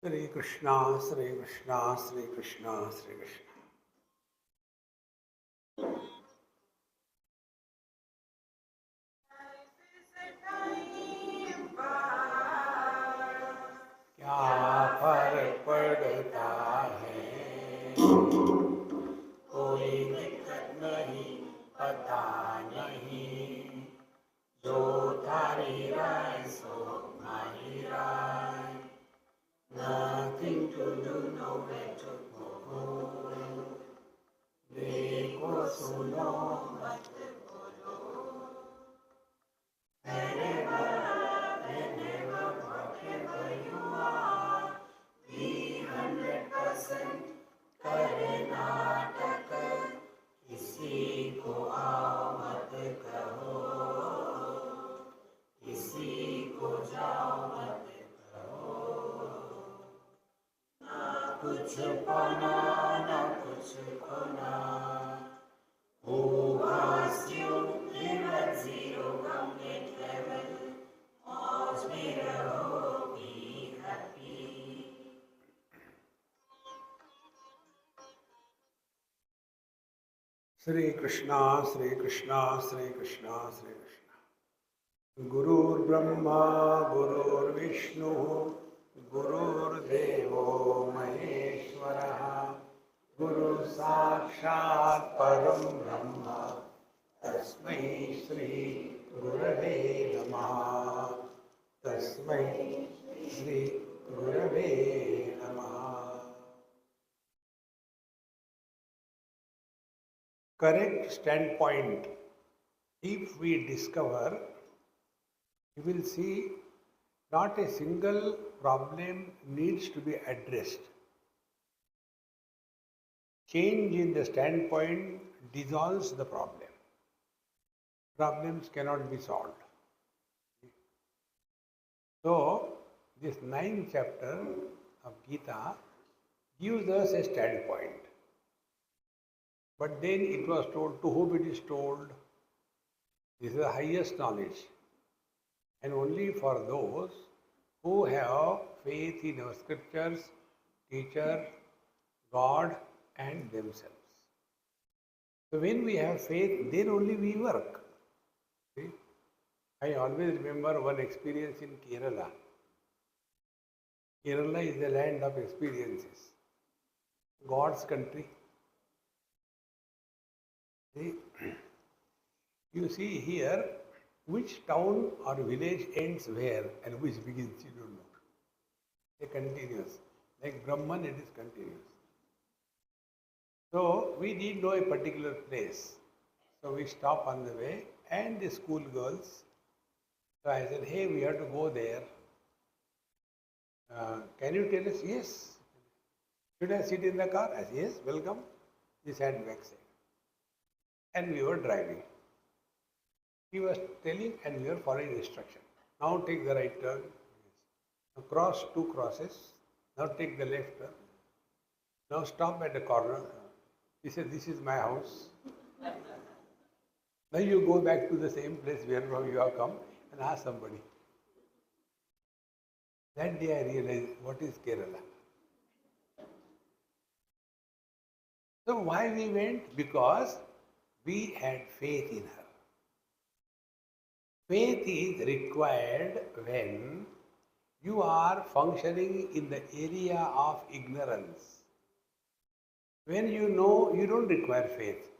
Sri Krishna, Sri Krishna, Sri Krishna, Sri Krishna. क्या फर्क पड़ता है, कोई दिक्कत नहीं, पता नहीं, जो थारी राय सो माही राय, nothing to do, nowhere to go, देखो सुनो मत बोलो, wherever, whenever, whatever you are, be 100% करे नाटक, किसी को आओ मत कहो, किसी को जाओ मत कहो, ना कुछ पाना ना कुछ खोना, who asked you, live at zero, come get level, मौज में रहो, be happy. Sri Krishna, Sri Krishna, Sri Krishna, Sri Krishna. Gurur Brahma, Gurur Vishnu, Gurur Devo Maheshwara, Guru Sakshat Param Brahma, Tasmai Sri Gurave Namaha, Tasmai Sri Gurave Namaha. Correct standpoint. If we discover, you will see not a single problem needs to be addressed. Change in the standpoint dissolves the problem. Problems cannot be solved. So, this 9th chapter of Gita gives us a standpoint. But then it was told, to whom it is told, this is the highest knowledge. And only for those who have faith in our scriptures, teacher, God and themselves. So when we have faith, then only we work. See? I always remember one experience in Kerala. Kerala is the land of experiences, God's country. See? You see here, which town or village ends where and which begins, you don't know. They continuous. Like Brahman, it is continuous. So we didn't know a particular place. So we stop on the way and the school girls. So I said, hey, we have to go there. Can you tell us? Yes. Should I sit in the car? I said, yes, welcome. He sat backside. And we were driving. He was telling and we were following instruction. Now take the right turn. Now cross 2 crosses. Now take the left turn. Now stop at the corner. He said, this is my house. Now you go back to the same place where you have come and ask somebody. That day I realized what is Kerala. So why we went? Because we had faith in her. Faith is required when you are functioning in the area of ignorance. When you know, you don't require faith.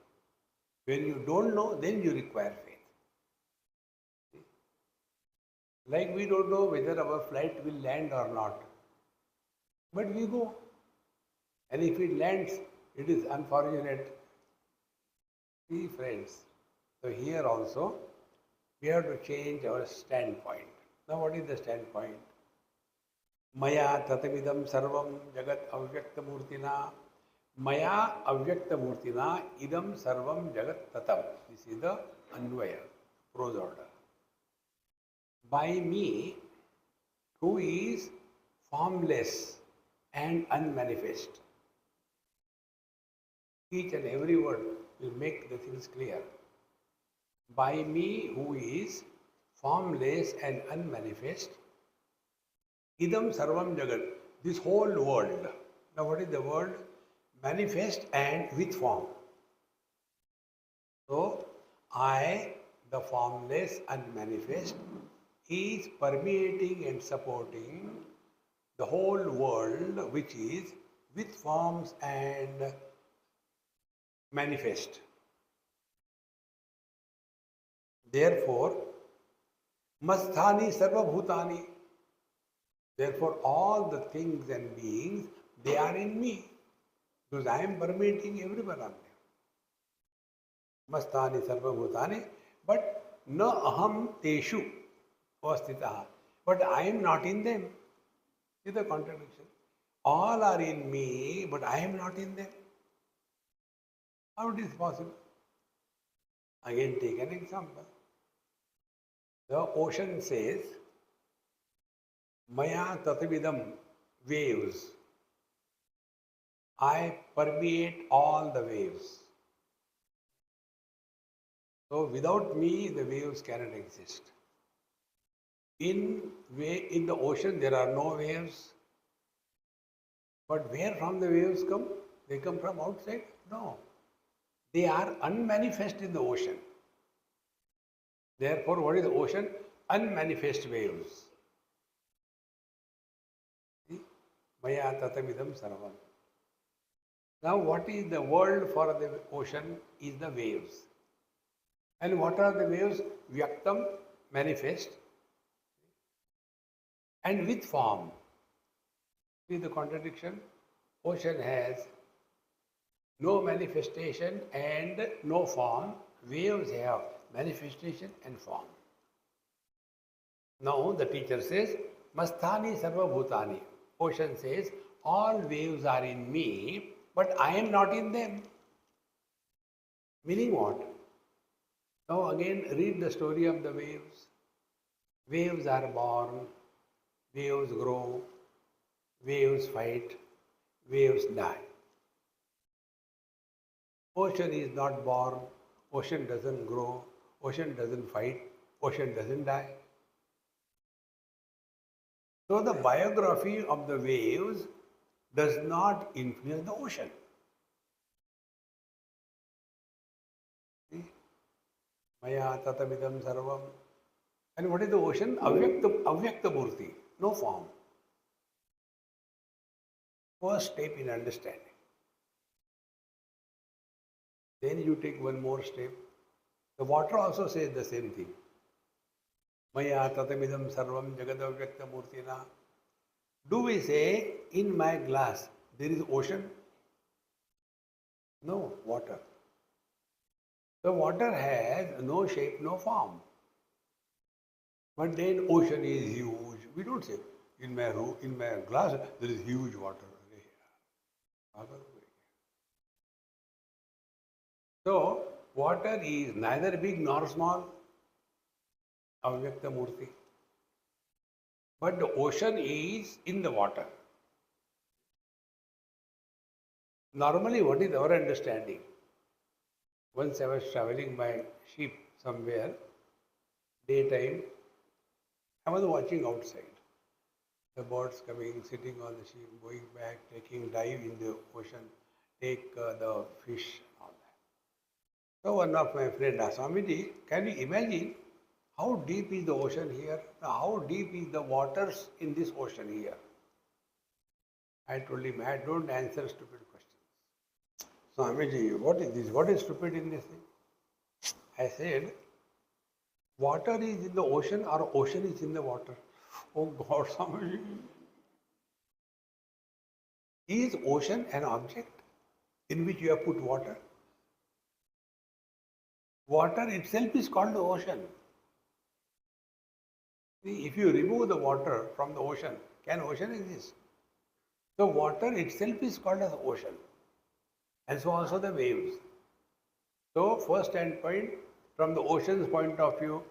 When you don't know, then you require faith. Like we don't know whether our flight will land or not. But we go. And if it lands, it is unfortunate. See, friends, so here also, we have to change our standpoint. Now what is the standpoint? Maya tatamidam sarvam jagat avyakta murtina. Maya avyakta murtina idam sarvam jagat tatam. This is the Anvaya, prose order. By me, who is formless and unmanifest. Each and every word will make the things clear. By me, who is formless and unmanifest, idam sarvam jagat. this whole world. Now what is the world? Manifest and with form. So I, the formless and manifest, is permeating and supporting the whole world which is with forms and manifest. Therefore, masthani sarva bhutani. Therefore, all the things and beings, they are in me. Because I am permeating everyone on them. Masthani sarva bhutani. But na aham teshu avastitaha. But I am not in them. See the contradiction. All are in me, but I am not in them. How it is possible? Again, take an example. The ocean says, Maya tatavidam, waves. I permeate all the waves. So without me, the waves cannot exist. In the ocean, there are no waves. But where from the waves come? They come from outside? No. They are unmanifest in the ocean. Therefore, what is the ocean? Unmanifest waves. See? Maya tatamidam sarvam. Now, what is the world for the ocean? Is the waves. And what are the waves? Vyaktam, manifest, and with form. See the contradiction? Ocean has no manifestation and no form. Waves have manifestation and form. Now the teacher says, Masthani sarva bhutani. Ocean says, all waves are in me, but I am not in them. Meaning what? Now again read the story of the waves. Waves are born, waves grow, waves fight, waves die. Ocean is not born, ocean doesn't grow, ocean doesn't fight, ocean doesn't die. So the biography of the waves does not influence the ocean. See? Maya tatamidam sarvam. And what is the ocean? Avyakta murti, no form. First step in understanding. Then you take one more step. The water also says the same thing. Maya tatamidam sarvam jagadavyakta murtina. Do we say, in my glass there is ocean? No, water. The water has no shape, no form. But then ocean is huge. We don't say, in my glass there is huge water. So, water is neither big nor small, avyakta murti. But the ocean is in the water. Normally, what is our understanding? Once I was traveling by ship somewhere, daytime, I was watching outside. The birds coming, sitting on the ship, going back, taking dive in the ocean, take the fish and all that. So one of my friends asked, Swamiji, can you imagine how deep is the ocean here? How deep is the waters in this ocean here? I told him, I don't answer stupid questions. Swamiji, what is this? What is stupid in this thing? I said, water is in the ocean or ocean is in the water? Oh God, Swamiji. Is ocean an object in which you have put water? Water itself is called the ocean. See, if you remove the water from the ocean, can ocean exist? So water itself is called as ocean. And so also the waves. So first standpoint, from the ocean's point of view,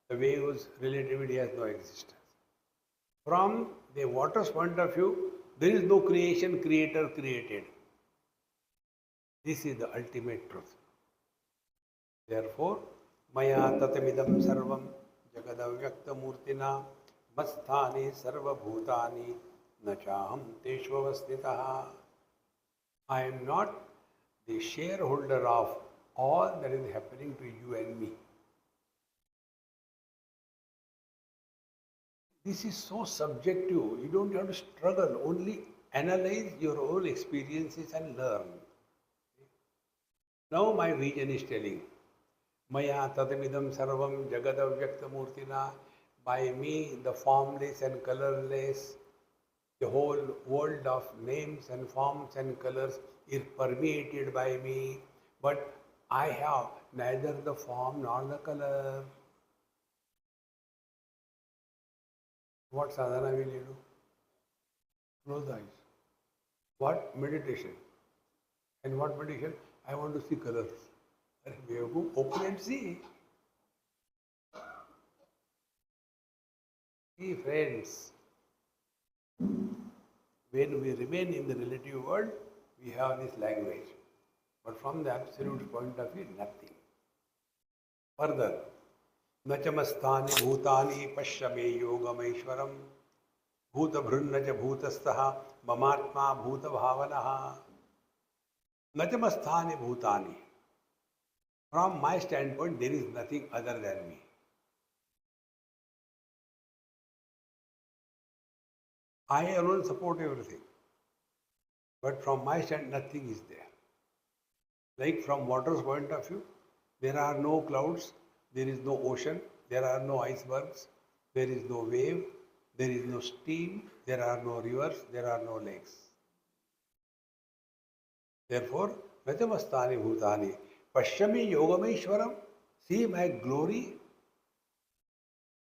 the waves relativity has no existence. From the water's point of view, there is no creation, creator created. This is the ultimate truth. Therefore, Maya tatamidam sarvam jagadavyakta murtina masthani sarva bhutani nachaham teshvavastitaha. I am not the shareholder of all that is happening to you and me. This is so subjective. You don't have to struggle. Only analyze your own experiences and learn. Now my vision is telling, Maya tadamidam sarvam jagadavyaktamurtina. By me, the formless and colorless, the whole world of names and forms and colors is permeated by me. But I have neither the form nor the color. What sadhana will you do? Close the eyes. What meditation? And what meditation? I want to see colors. Open and see. See, friends, when we remain in the relative world, we have this language. But from the absolute point of view, nothing. Further, Nachamastani bhutani pashyame yogameshwaram bhuta bhrunna cha bhutastaha mamatma bhuta bhavanaha. Nachamastani bhutani. From my standpoint, there is nothing other than me. I alone support everything. But from my stand, nothing is there. Like from water's point of view, there are no clouds, there is no ocean, there are no icebergs, there is no wave, there is no steam, there are no rivers, there are no lakes. Therefore, Nachamastani bhutani pashyami yogameshwaram. See my glory.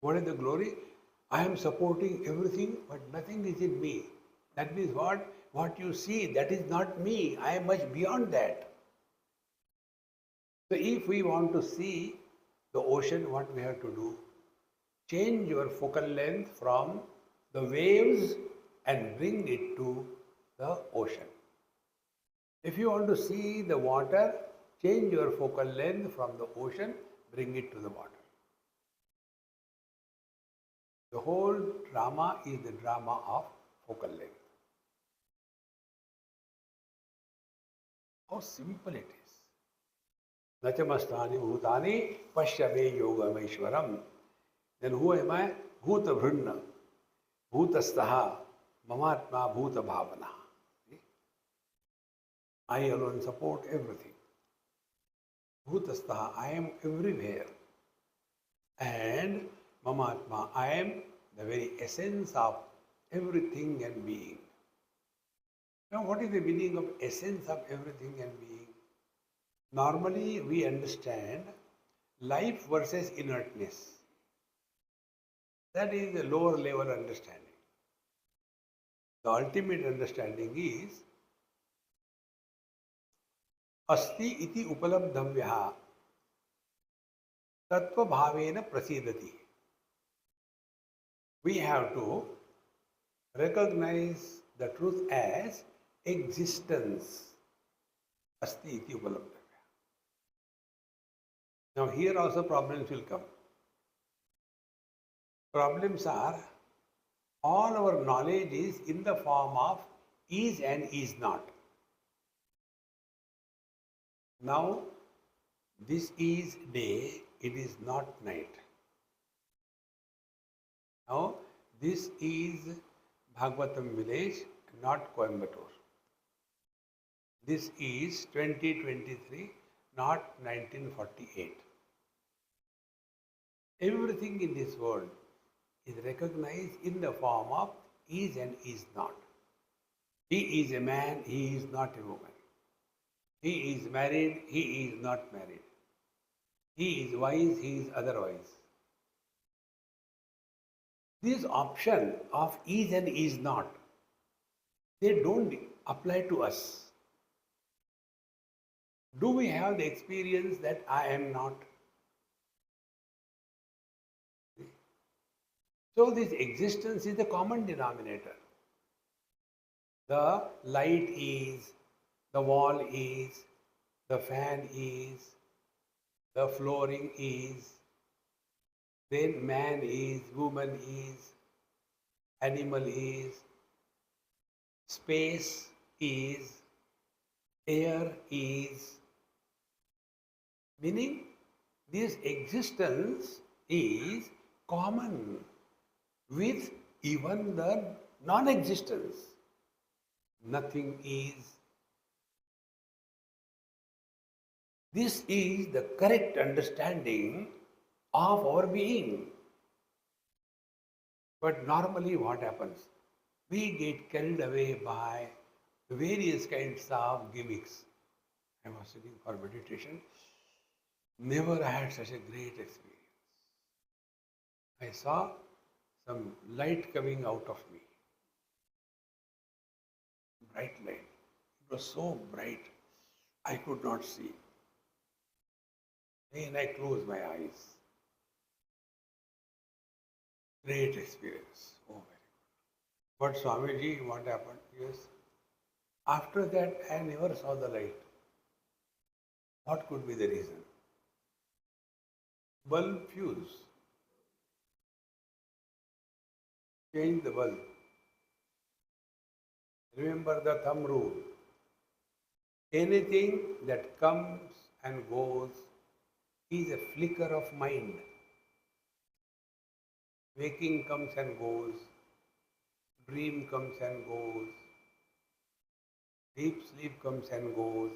What is the glory? I am supporting everything, but nothing is in me. That means what? What you see, that is not me. I am much beyond that. So if we want to see the ocean, what we have to do? Change your focal length from the waves and bring it to the ocean. If you want to see the water, change your focal length from the ocean, bring it to the water. The whole drama is the drama of focal length. How simple it is. Nachamastani bhutani pashyame yogameshwaram. Then who am I? Bhuta bhrunna, bhutastaha, mamatma bhuta bhavana. I alone support everything. Bhutastaha, I am everywhere. And mamatma, I am the very essence of everything and being. Now, what is the meaning of essence of everything and being? Normally, we understand life versus inertness. That is the lower level understanding. The ultimate understanding is asti iti upalabdhavyaha tattva bhavena prasidati. We have to recognize the truth as existence. Asti iti upalabdhavyaha. Now here also problems will come. Problems are, all our knowledge is in the form of is and is not. Now, this is day, it is not night. Now, this is Bhagavatam village, not Coimbatore. This is 2023, not 1948. Everything in this world is recognized in the form of is and is not. He is a man, he is not a woman. He is married, he is not married. He is wise, he is otherwise. This option of is and is not, they don't apply to us. Do we have the experience that I am not? So this existence is the common denominator. The light is, the wall is, the fan is, the flooring is, then man is, woman is, animal is, space is, air is, meaning this existence is common with even the non-existence. Nothing is. This is the correct understanding of our being. But normally what happens? We get carried away by various kinds of gimmicks. I was sitting for meditation. Never had such a great experience. I saw some light coming out of me. Bright light. It was so bright, I could not see. Then I closed my eyes. Great experience. Oh, very good. But Swamiji, what happened? Yes. After that, I never saw the light. What could be the reason? Bulb fuse. Change the bulb. Remember the thumb rule. Anything that comes and goes is a flicker of mind. Waking comes and goes. Dream comes and goes. Deep sleep comes and goes.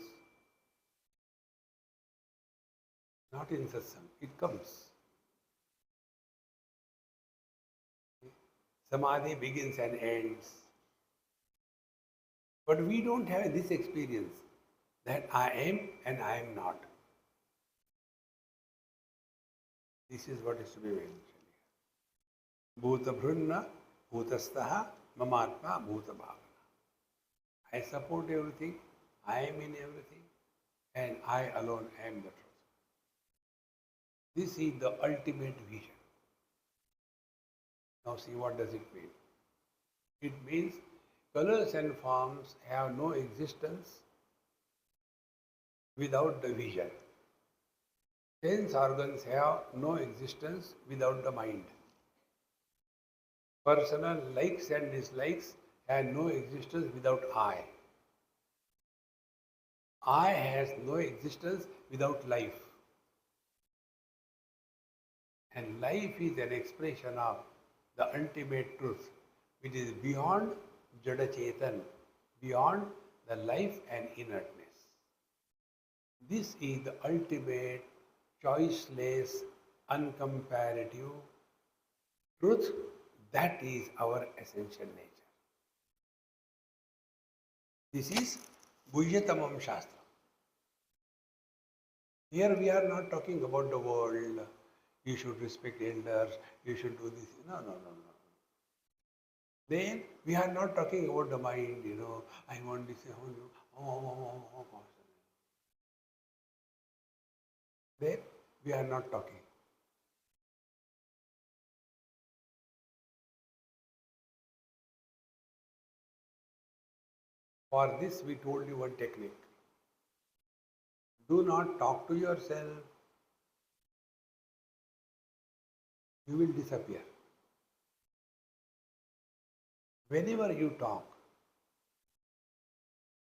Not in satsang, it comes. Samadhi begins and ends. But we don't have this experience that I am and I am not. This is what is to be mentioned here. Bhuta bhrunna, bhutastaha, mamatma, bhuta bhavana. I support everything, I am in everything, and I alone am the truth. This is the ultimate vision. Now see, what does it mean? It means colors and forms have no existence without the vision. Sense organs have no existence without the mind. Personal likes and dislikes have no existence without I. I has no existence without life. And life is an expression of the ultimate truth, which is beyond Jada Chetan, beyond the life and inertness. This is the ultimate, choiceless, uncomparative truth. That is our essential nature. This is Bhujyatamam Shastra. Here we are not talking about the world. You should respect elders, you should do this. No. Then we are not talking about the mind, I want this, I want you. Then we are not talking. For this we told you one technique. Do not talk to yourself. You will disappear. Whenever you talk,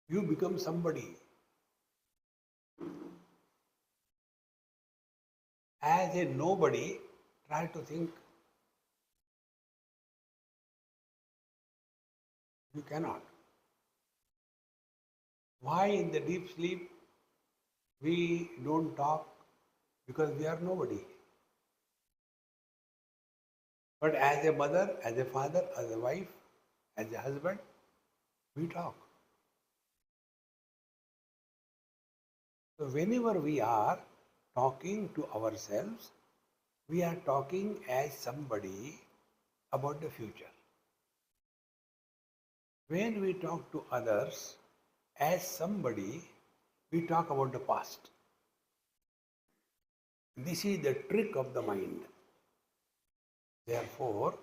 you become somebody. As a nobody, try to think. You cannot. Why in the deep sleep we don't talk? Because we are nobody. But as a mother, as a father, as a wife, as a husband, we talk. So whenever we are talking to ourselves, we are talking as somebody about the future. When we talk to others as somebody, we talk about the past. This is the trick of the mind. Therefore,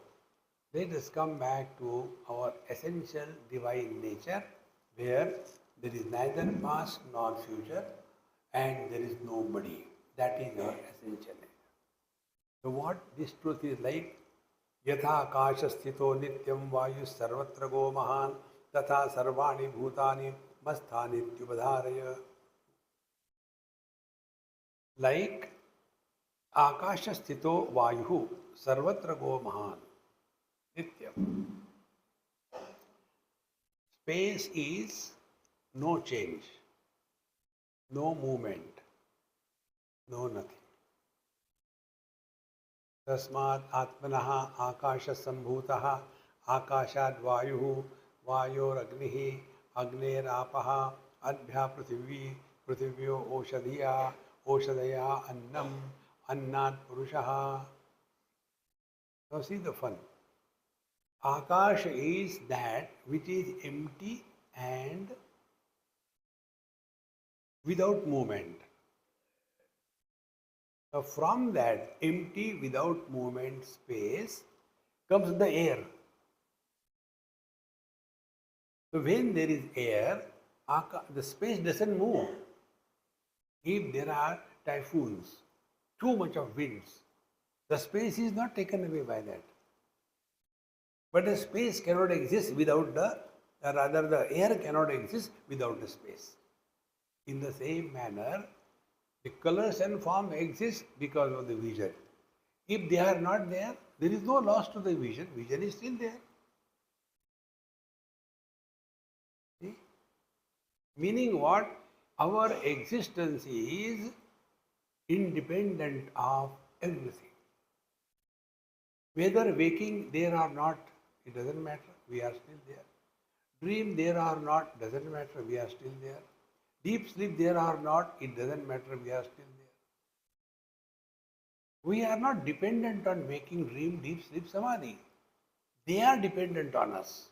let us come back to our essential divine nature, where there is neither past nor future and there is nobody. That is our essential nature. So what this truth is like? Yatha akasha sthito nityam vayu sarvatra go mahan तथा सर्वाणि भूतानि मत्स्थानि उपधारय. Like Akasha Sthito Vayuhu Sarvatra Go Mahan Nityam. Space is no change, no movement, no nothing. Tasmat Atmanaha Akasha Sambhutaha Akashad Vayuhu Vayor Agnihi Agner Apaha Adbhya Prithivya Prithivyo Oshadhiya Oshadaya Annam Annat Purushaha. Now see the fun. Akash is that which is empty and without movement. So from that empty without movement space comes the air. So when there is air, the space doesn't move. If there are typhoons, too much of winds, the space is not taken away by that. But the space cannot exist without the air cannot exist without the space. In the same manner, the colors and form exist because of the vision. If they are not there, there is no loss to the vision. Vision is still there. See? Meaning what? Our existence is independent of everything. Whether waking there or not, it doesn't matter, we are still there. Dream there or not, doesn't matter, we are still there. Deep sleep there or not, it doesn't matter, we are still there. We are not dependent on waking, dream, deep sleep, samadhi. They are dependent on us.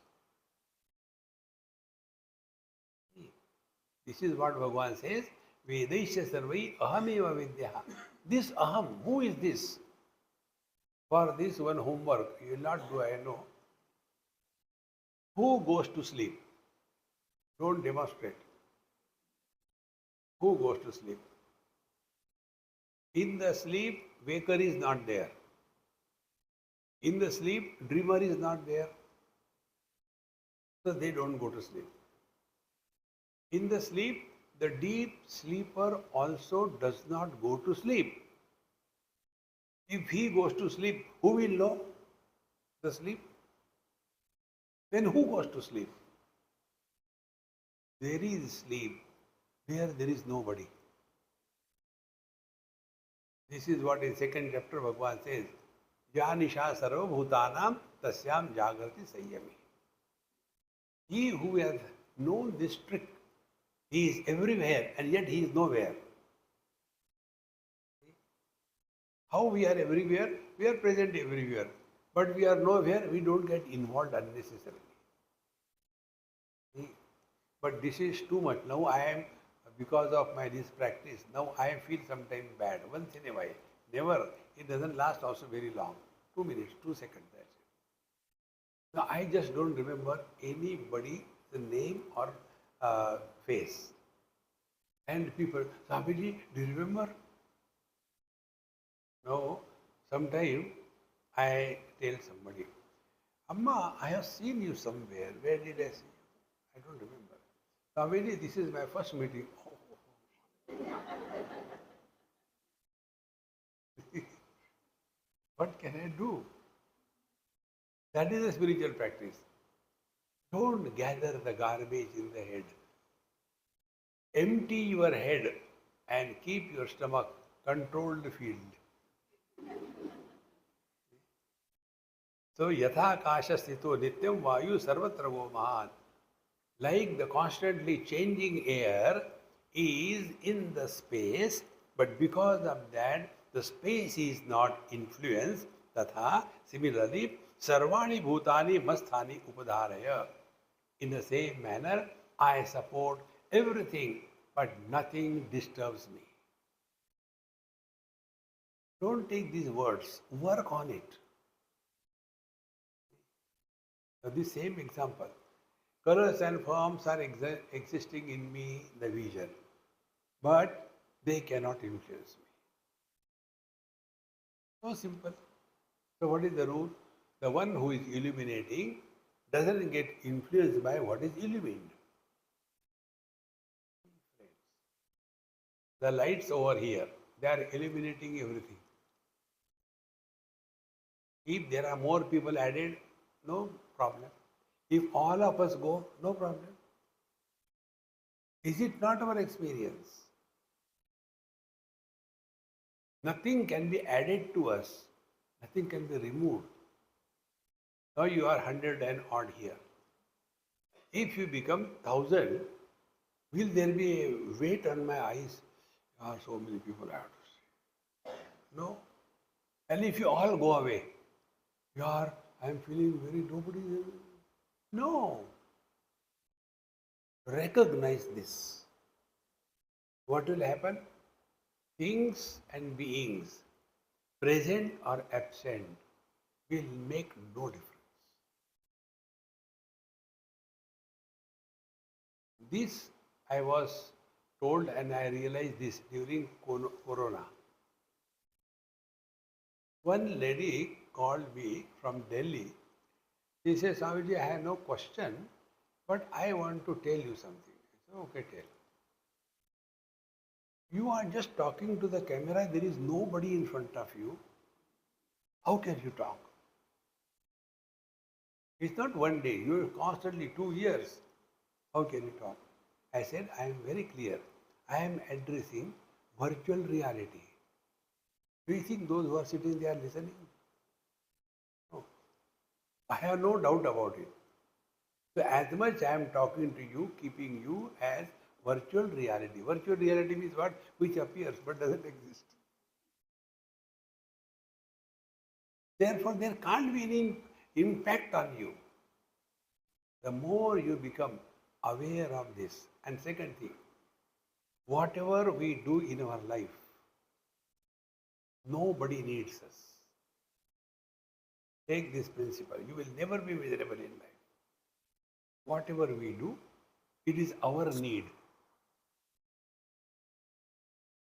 This is what Bhagavan says, Vedaisya sarvai ahameva vidyaha. This aham, who is this? For this one homework, you will not do, I know. Who goes to sleep? Don't demonstrate. Who goes to sleep? In the sleep, waker is not there. In the sleep, dreamer is not there. So they don't go to sleep. In the sleep, the deep sleeper also does not go to sleep. If he goes to sleep, who will know the sleep? Then who goes to sleep? There is sleep, where there is nobody. This is what in second chapter Bhagavan says, Janisha sarva bhutanam tasyam jagrati sayyami. He who has known this trick, he is everywhere and yet he is nowhere. How we are everywhere? We are present everywhere. But we are nowhere, we don't get involved unnecessarily. But this is too much. Now I am, because of this practice, now I feel sometimes bad. Once in a while. Never. It doesn't last also very long. 2 minutes, 2 seconds. That's it. Now I just don't remember anybody, the name or face. And people, Swamiji, do you remember? No. Sometime I tell somebody, Amma, I have seen you somewhere. Where did I see you? I don't remember. Swamiji, this is my first meeting. What can I do? That is a spiritual practice. Don't gather the garbage in the head. Empty your head and keep your stomach controlled field. So, yatha kasha sthito nityam vayu sarvatra go mahan. Like the constantly changing air is in the space, but because of that, the space is not influenced. Tatha, similarly, sarvani bhutani masthani upadharaya. In the same manner, I support everything, but nothing disturbs me. Don't take these words, work on it. So this same example, colors and forms are existing in me, the vision, but they cannot influence me. So simple. So what is the rule? The one who is illuminating doesn't get influenced by what is illumined. The lights over here, they are illuminating everything. If there are more people added, no problem. If all of us go, no problem. Is it not our experience? Nothing can be added to us. Nothing can be removed. Now you are 100 and odd here. If you become 1,000, will there be a weight on my eyes? Ah, so many people I have to see. No. And if you all go away, I am feeling very nobody. No. Recognize this. What will happen? Things and beings, present or absent, will make no difference. This I was told and I realized this during Corona. One lady called me from Delhi. She says, Swamiji, I have no question, but I want to tell you something. I said, okay, tell. You are just talking to the camera, there is nobody in front of you. How can you talk? It's not one day, you are constantly 2 years. How can you talk? I said, I am very clear. I am addressing virtual reality. Do you think those who are sitting there listening? No. I have no doubt about it. So as much I am talking to you, keeping you as virtual reality. Virtual reality means what? Which appears but doesn't exist. Therefore, there can't be any impact on you. The more you become aware of this. And second thing, whatever we do in our life, nobody needs us. Take this principle. You will never be miserable in life. Whatever we do, it is our need.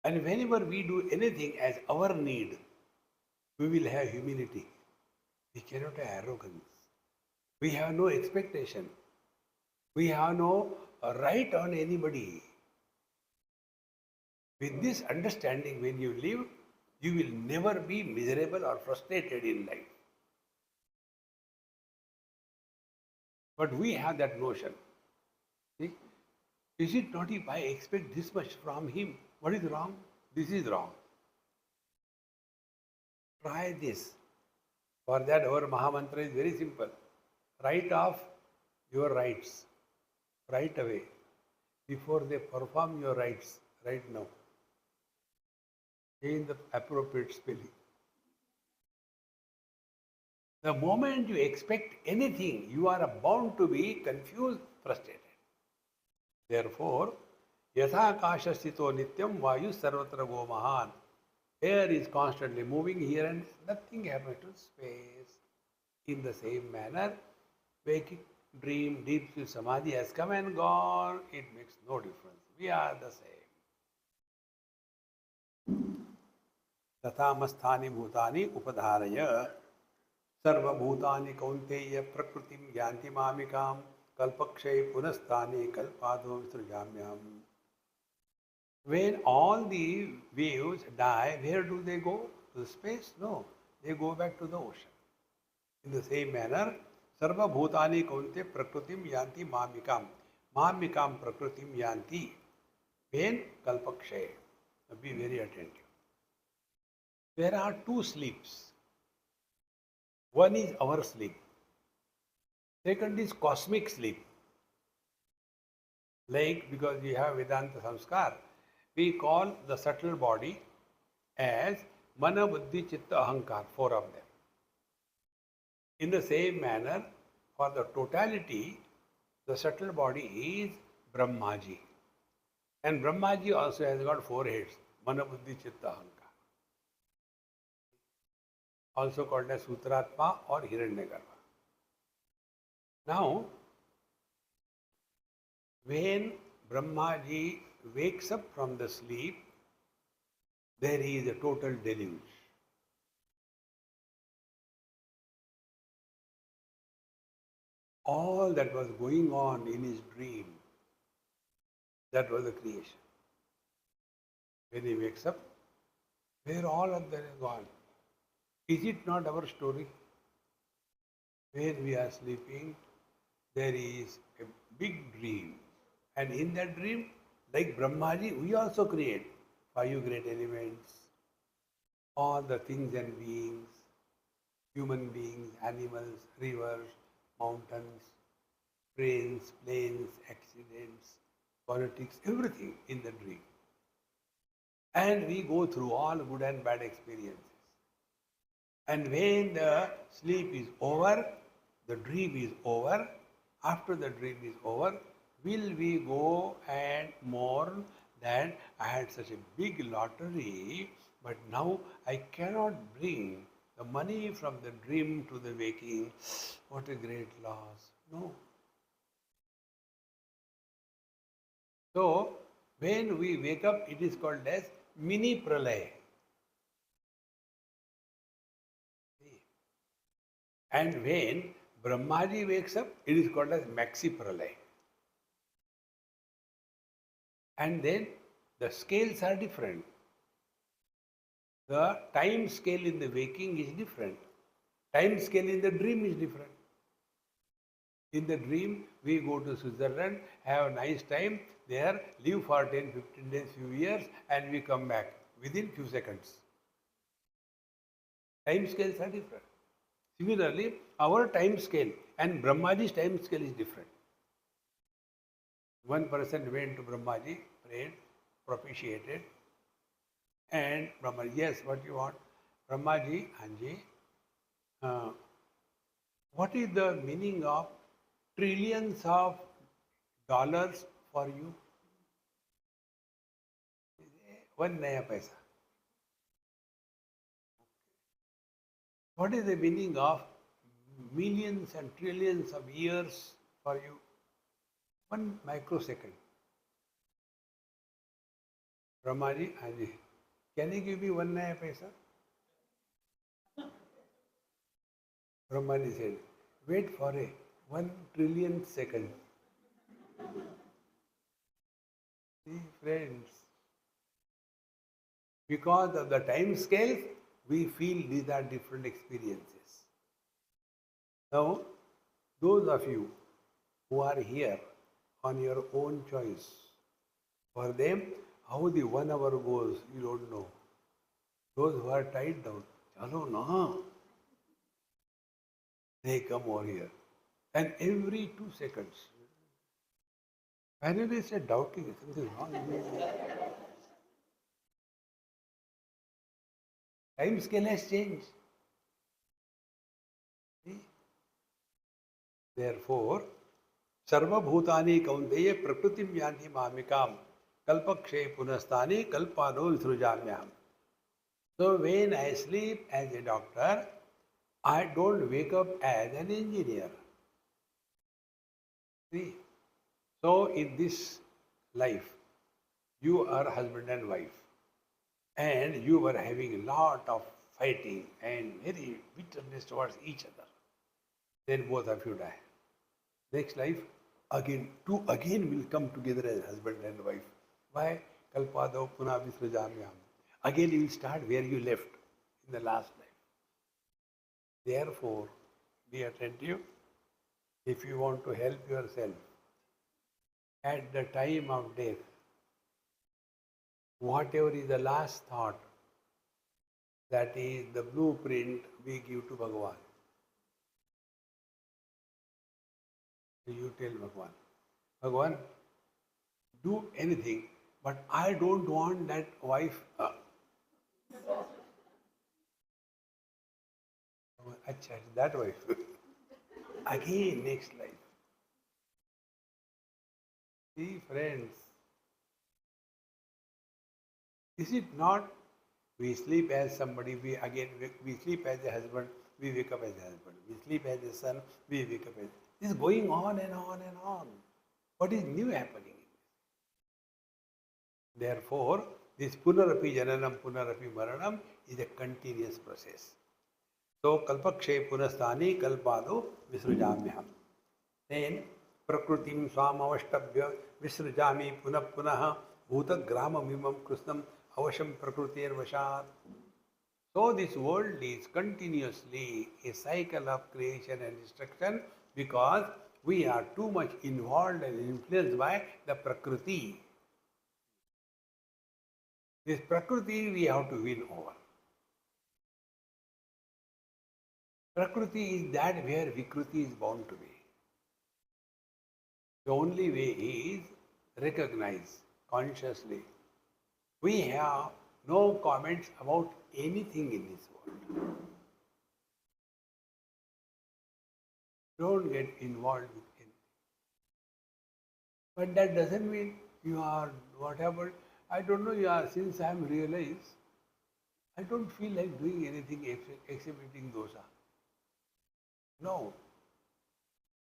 And whenever we do anything as our need, we will have humility. We cannot have arrogance. We have no expectation. We have no right on anybody. With this understanding, when you live, you will never be miserable or frustrated in life. But we have that notion. See? Is it not if I expect this much from him? What is wrong? This is wrong. Try this. For that, our Mahamantra is very simple. Write off your rights right away before they perform your rights right now. In the appropriate spelling. The moment you expect anything, you are bound to be confused, frustrated. Therefore, yatha kasha sthito nityam vayu sarvatra go mahan. Air is constantly moving here and nothing happens to space. In the same manner, waking, dream, deep sleep, samadhi has come and gone. It makes no difference. We are the same. तथामस्थानि भूतानि उपधारय सर्वभूतानि कौन्तेय प्रकृतिं यान्ति मामिकां कल्पक्षये पुनस्तानि कल्पादो विसृजाम्यहम्. When all the waves die, where do they go? To space? No. They go back to the ocean. In the same manner, sarva bhutani kaunte prakritim yanti mamikam. Mamikam prakritim yanti. When kalpakshay. Be very attentive. There are two sleeps. One is our sleep. Second is cosmic sleep. Like, because we have Vedanta Samskar, we call the subtle body as Mana, Buddhi, Chitta, Ahankar, four of them. In the same manner, for the totality, the subtle body is Brahmaji. And Brahmaji also has got four heads, Mana, Buddhi, Chitta, Ahankar. Also called as Sutratma or Hiranyagarbha. Now, when Brahmaji wakes up from the sleep, there is a total deluge. all that was going on in his dream, that was the creation. When he wakes up, where all of that is gone. Is it not our story? When we are sleeping, there is a big dream. And in that dream, like Brahmaji, we also create 5 great elements, all the things and beings, human beings, animals, rivers, mountains, trains, planes, accidents, politics, everything in the dream. And we go through all good and bad experiences. And when the sleep is over, the dream is over, after the dream is over, will we go and mourn that I had such a big lottery, but now I cannot bring the money from the dream to the waking? What a great loss. No. So, when we wake up, it is called as mini pralay. And when Brahmaji wakes up, it is called as maxi pralay. And then the scales are different. The time scale in the waking is different. Time scale in the dream is different. In the dream, we go to Switzerland, have a nice time there, live for 10, 15 days, few years, and we come back within few seconds. Time scales are different. Similarly, our time scale and Brahmaji's time scale is different. One person went to Brahmaji, prayed, propitiated, and Brahmaji, yes, what you want? Brahmaji, Anji, what is the meaning of trillions of dollars for you? One naya paisa. What is the meaning of millions and trillions of years for you? 1 microsecond. Brahmaji, Anji, can you give me 1 naya paisa? Brahmaji said, wait for a 1 trillion second. See, friends, because of the time scale, we feel these are different experiences. Now, those of you who are here on your own choice, for them, how the 1 hour goes, you don't know. Those who are tied down, chalo na, they come over here. And every 2 seconds, finally said doubting, something wrong. Time scale has changed. See? Therefore, Sarva Bhutani Kaunteya Prakritim Yanti Mamikam Kalpakshe Punastani Kalpano Visrujamyam. So when I sleep as a doctor, I don't wake up as an engineer. See? So in this life, you are husband and wife, and you were having a lot of fighting and very bitterness towards each other. Then both of you die. Next life, two again will come together as husband and wife. Why? Kalpado Puna Visrajamyam. Again you will start where you left in the last life. Therefore, be attentive. If you want to help yourself at the time of death, whatever is the last thought, that is the blueprint we give to Bhagavan. So you tell Bhagavan, Bhagavan, do anything, but I don't want that wife. Achha, that wife. Again, next life. See, friends, is it not? We sleep as somebody, we sleep as a husband, we wake up as a husband. We sleep as a son, we wake up as. This is going on and on and on. What is new happening? Therefore, this Punarapi Jananam, Punarapi Maranam is a continuous process. So, Kalpakshe Punastani Kalpado Visrujamyam. Then prakritim swamavashtabhya visrajami punah punah bhutagramamimam krishnam avasham prakritir vashat. So this world is continuously a cycle of creation and destruction because we are too much involved and influenced by the prakriti. This prakriti we have to win over. Prakriti is that where Vikriti is bound to be. The only way is recognize consciously. We have no comments about anything in this world. Don't get involved with anything. But that doesn't mean you are whatever. I don't know, since I am realized, I don't feel like doing anything exhibiting dosa. No.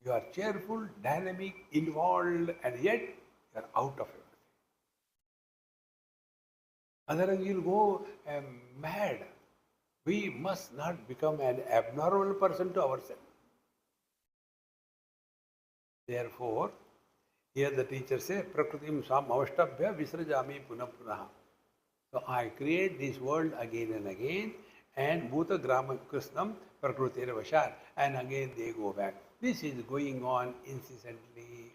You are cheerful, dynamic, involved, and yet you are out of everything. Otherwise, you'll go mad. We must not become an abnormal person to ourselves. Therefore, here the teacher says, Prakritim Swam Avashtabhya Visrajami Punah Punah. So I create this world again and again, and Bhuta Grama Krishnam Prakritir Vashat, and again they go back. This is going on incessantly.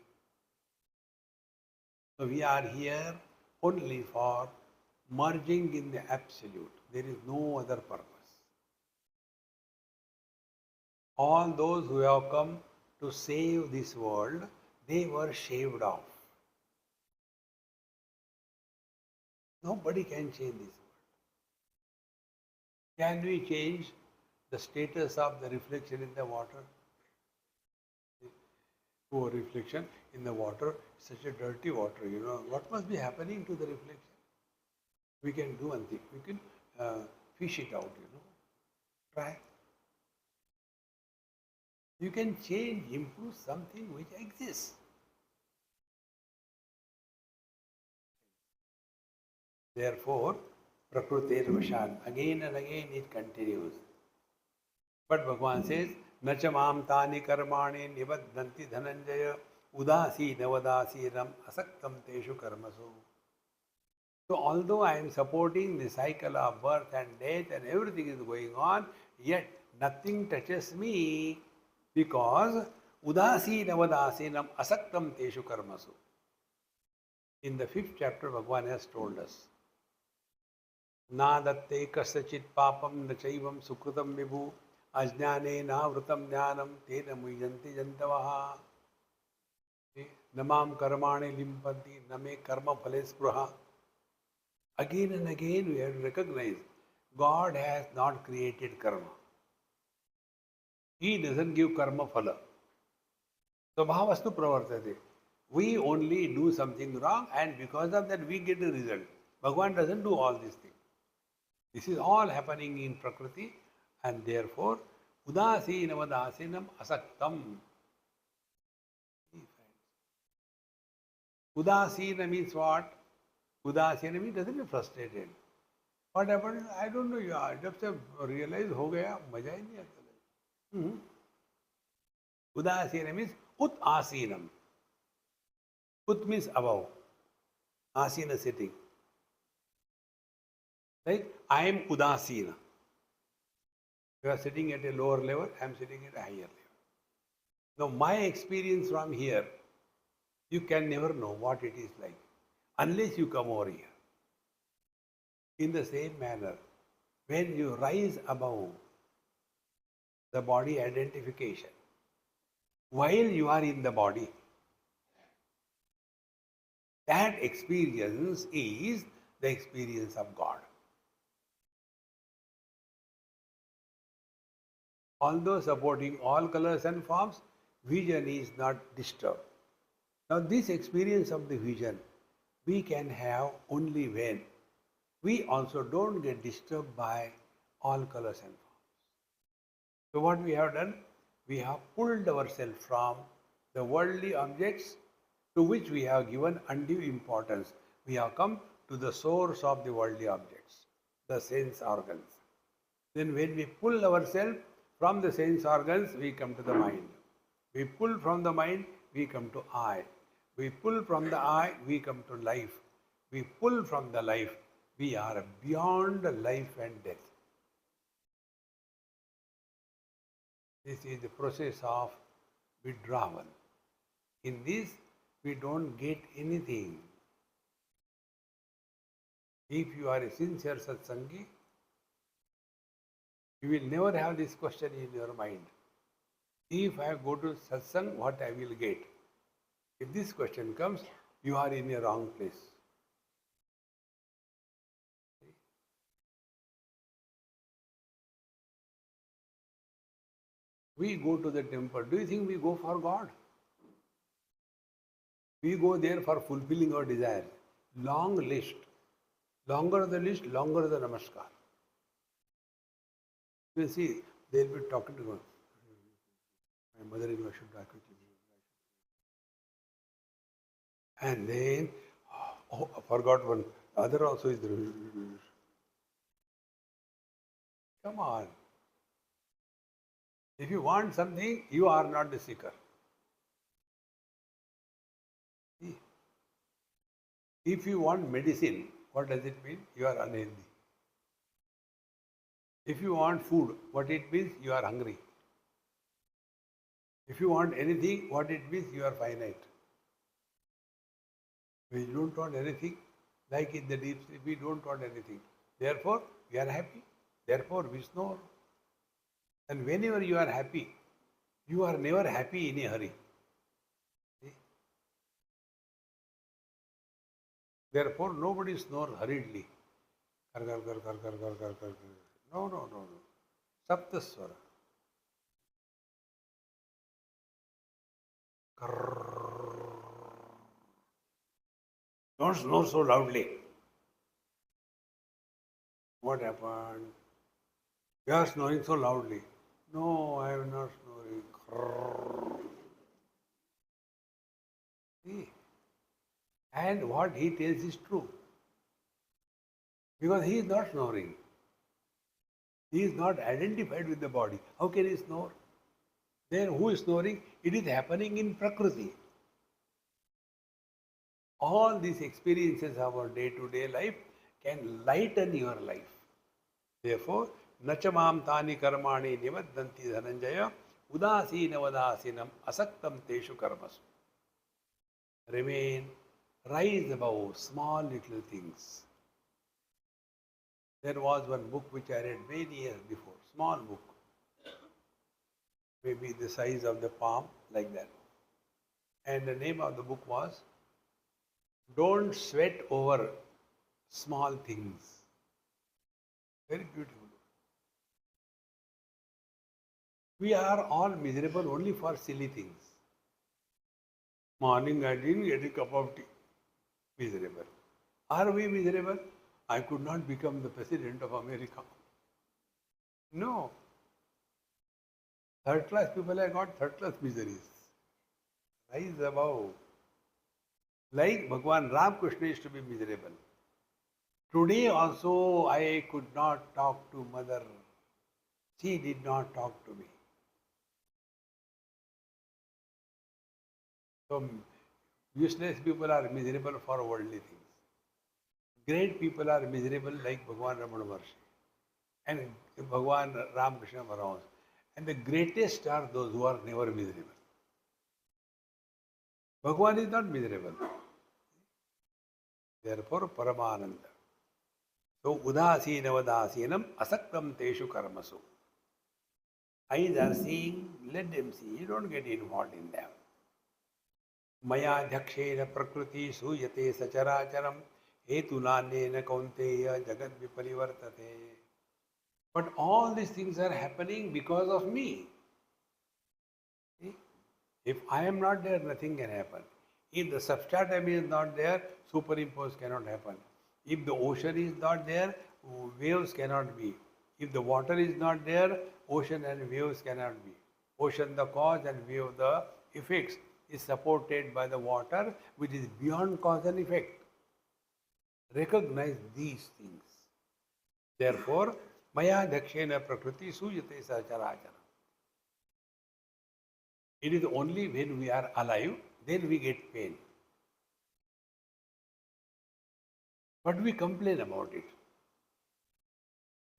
So we are here only for merging in the absolute. There is no other purpose. All those who have come to save this world, they were shaved off. Nobody can change this world. Can we change the status of the reflection in the water? Poor reflection in the water, such a dirty water, what must be happening to the reflection? We can do one thing, we can fish it out, try. You can change, improve something which exists. Therefore, Prakritir Vashan, again and again it continues. But Bhagavan says, Nachamam tani karmani nivadhanti dhananjaya udasi navadasinam asaktam teshu karmasu. So although I am supporting the cycle of birth and death and everything is going on, yet nothing touches me because udasi navadasinam asaktam teshu karmasu. In the 5th chapter, Bhagavan has told us, Na datte kasachit papam nachaivam sukrutam vibhu ajnane na vrutam jnanam tena muyanti jantavaha namam karmani limpanti name karma phale spruha. Again and again we have to recognize God has not created karma. He doesn't give karma phala. Svabhavastu pravartate. We only do something wrong and because of that we get the result. Bhagavan doesn't do all these things. This is all happening in Prakriti and therefore Udasinavadasinam asaktam. Udasina means what? Udasina means doesn't be frustrated. What happened? I don't know. जब से realize हो गया मजा ही नहीं आता. Udasina means ut asinam. Ut means above. Asina sitting. Like I am udasina. You are sitting at a lower level, I am sitting at a higher level. Now my experience from here, you can never know what it is like unless you come over here. In the same manner, when you rise above the body identification, while you are in the body, that experience is the experience of God. Although supporting all colors and forms, vision is not disturbed. Now this experience of the vision we can have only when we also don't get disturbed by all colors and forms. So what we have done, we have pulled ourselves from the worldly objects to which we have given undue importance. We have come to the source of the worldly objects, the sense organs. Then when we pull ourselves from the sense organs, we come to the mind. We pull from the mind, we come to I. We pull from the I, we come to life. We pull from the life, we are beyond life and death. This is the process of withdrawal. In this, we don't get anything. If you are a sincere satsangi, you will never have this question in your mind. If I go to satsang, what I will get? If this question comes, you are in a wrong place. We go to the temple. Do you think we go for God? We go there for fulfilling our desire. Long list. Longer the list, longer the namaskar. You will see, they will be talking to God. My mother-in-law should talk with you. And then, oh, I forgot one. The other also is there. Come on. If you want something, you are not the seeker. If you want medicine, what does it mean? You are unhealthy. If you want food, what it means? You are hungry. If you want anything, what it means? You are finite. We don't want anything, like in the deep sleep, we don't want anything. Therefore, we are happy. Therefore, we snore. And whenever you are happy, you are never happy in a hurry. See? Therefore, nobody snores hurriedly. Kar, kar, kar, kar, kar, kar, kar, kar. No. Saptaswara. Don't snore so loudly. What happened? You are snoring so loudly. No, I am not snoring. See? And what he tells is true. Because he is not snoring. He is not identified with the body. How can he snore? Then who is snoring? It is happening in Prakriti. All these experiences of our day-to-day life can lighten your life. Therefore, nachamam tani karmani nivaddanti dhananjaya udasinavadasinam asaktam teshu karmasu. Remain, rise above small little things. There was one book which I read many years before, small book, maybe the size of the palm, like that. And the name of the book was Don't Sweat Over Small Things. Very beautiful. We are all miserable only for silly things. Morning I didn't get a cup of tea. Miserable. Are we miserable? I could not become the president of America. No. Third class people have got third class miseries. Rise above. Like Bhagwan Ramakrishna used to be miserable. Today also I could not talk to mother. She did not talk to me. So useless people are miserable for worldly things. Great people are miserable like Bhagwan Ramana Maharshi and Bhagwan Ramakrishna Maharaj. And the greatest are those who are never miserable. Bhagwan is not miserable. Therefore, Paramananda. So, udasinavadasinam asaktam teshu karmasu. Eyes are seeing, let them see. You don't get involved in them. Maya dhakshena prakriti suyate sacharacharam hetunanena kaunteya jagat viparivartate. But all these things are happening because of me. See? If I am not there, nothing can happen. If the substratum is not there, superimpose cannot happen. If the ocean is not there, waves cannot be. If the water is not there, ocean and waves cannot be. Ocean the cause and wave the effects is supported by the water, which is beyond cause and effect. Recognize these things. Therefore, Maya Dakshena Prakriti Suyate Sacharacharam. It is only when we are alive, then we get pain. But we complain about it.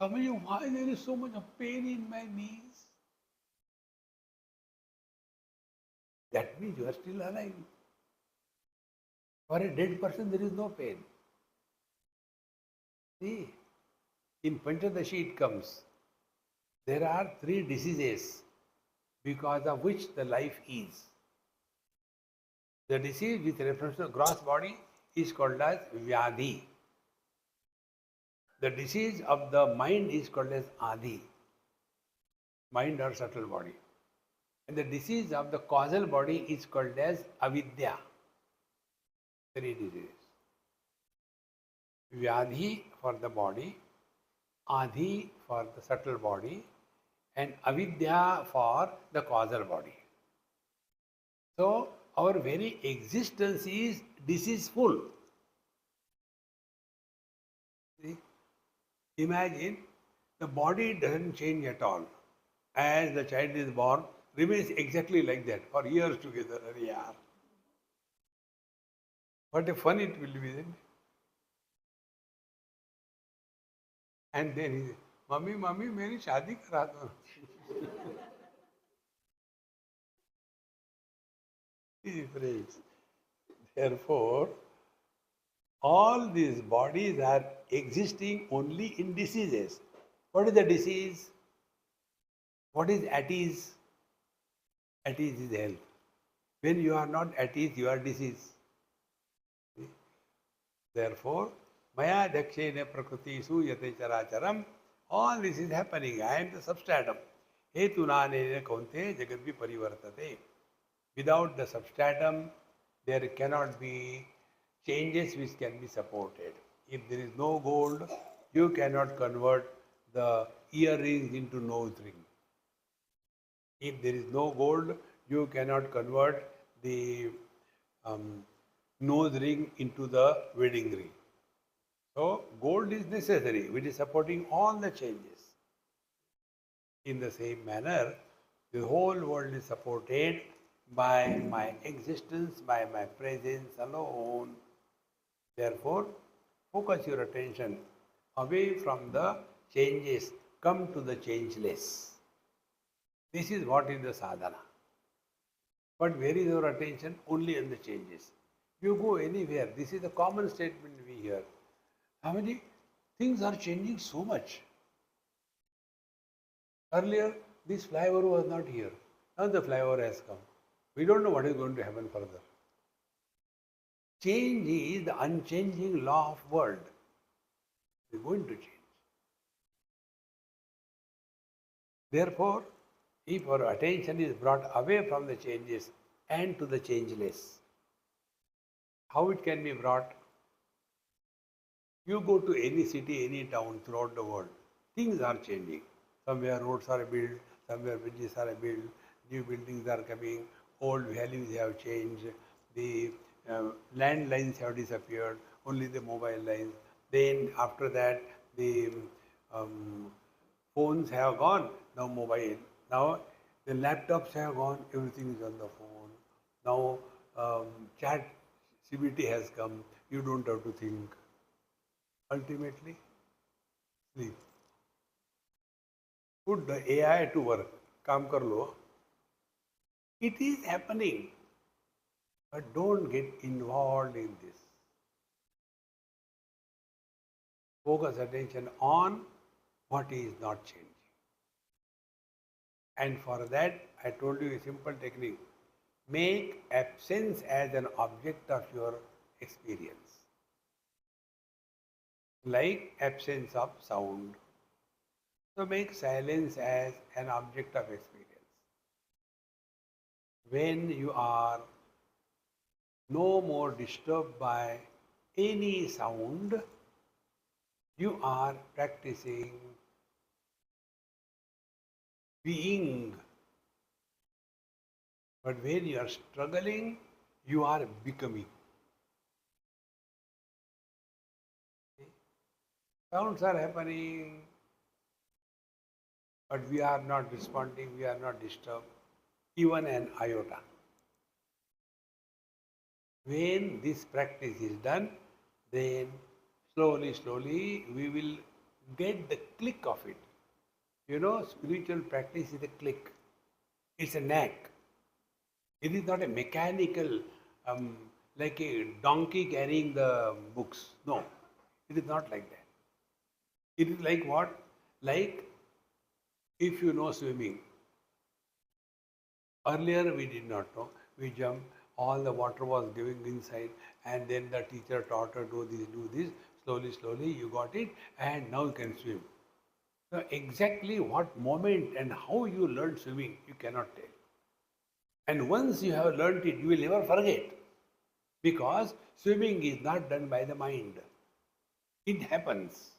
Swamiji, why there is so much of pain in my knees? That means you are still alive. For a dead person, there is no pain. See, in Panchadashi it comes. There are 3 diseases because of which the life is. The disease with reference to the gross body is called as Vyadhi. The disease of the mind is called as Adi, mind or subtle body. And the disease of the causal body is called as Avidya. 3 diseases. Vyadhi for the body, Adi for the subtle body, and Avidya for the causal body. So, our very existence is diseaseful. See? Imagine the body doesn't change at all. As the child is born, remains exactly like that for years together. Yeah. What a fun it will be then. And then he says, Mummy, Mummy, मेरी शादी करा दो. Therefore, all these bodies are existing only in diseases. What is the disease? What is at ease? At ease is health. When you are not at ease, you are disease. Therefore, Maya Dakshene Prakriti Suyate Characharam, all this is happening. I am the substratum. Hetunane Kaunte Jagadvi Parivartate. Without the substratum, there cannot be changes which can be supported. If there is no gold, you cannot convert the earrings into nose ring. If there is no gold, you cannot convert the nose ring into the wedding ring. So, gold is necessary, which is supporting all the changes. In the same manner, the whole world is supported by my existence, by my presence alone. Therefore, focus your attention away from the changes, come to the changeless. This is what is the sadhana. But where is our attention? Only on the changes. You go anywhere, this is a common statement we hear. Swamiji, things are changing so much. Earlier, this flyover was not here. Now the flyover has come. We don't know what is going to happen further. Change is the unchanging law of world. It is going to change. Therefore, if our attention is brought away from the changes and to the changeless, how it can be brought? You go to any city, any town throughout the world, things are changing. Somewhere roads are built, somewhere bridges are built, new buildings are coming, old values have changed, the landlines have disappeared, only the mobile lines. Then after that, the phones have gone, now mobile. Now the laptops have gone, everything is on the phone. Now chat CBT has come, you don't have to think. Ultimately, sleep. Put the AI to work. Kaam kar lo. It is happening. But don't get involved in this. Focus attention on what is not changing. And for that, I told you a simple technique. Make absence as an object of your experience. Like absence of sound. So make silence as an object of experience. When you are no more disturbed by any sound, you are practicing being. But when you are struggling, you are becoming. Sounds are happening, but we are not responding, we are not disturbed. even an iota. When this practice is done, then slowly we will get the click of it. You know, spiritual practice is a click. It's a knack. It is not a mechanical, like a donkey carrying the books. No, it is not like that. It is like what? Like if you know swimming. Earlier we did not know. We jumped, all the water was giving inside, and then the teacher taught her do this. Slowly you got it, and now you can swim. Now exactly what moment and how you learned swimming, you cannot tell. And once you have learnt it, you will never forget. Because swimming is not done by the mind. It happens.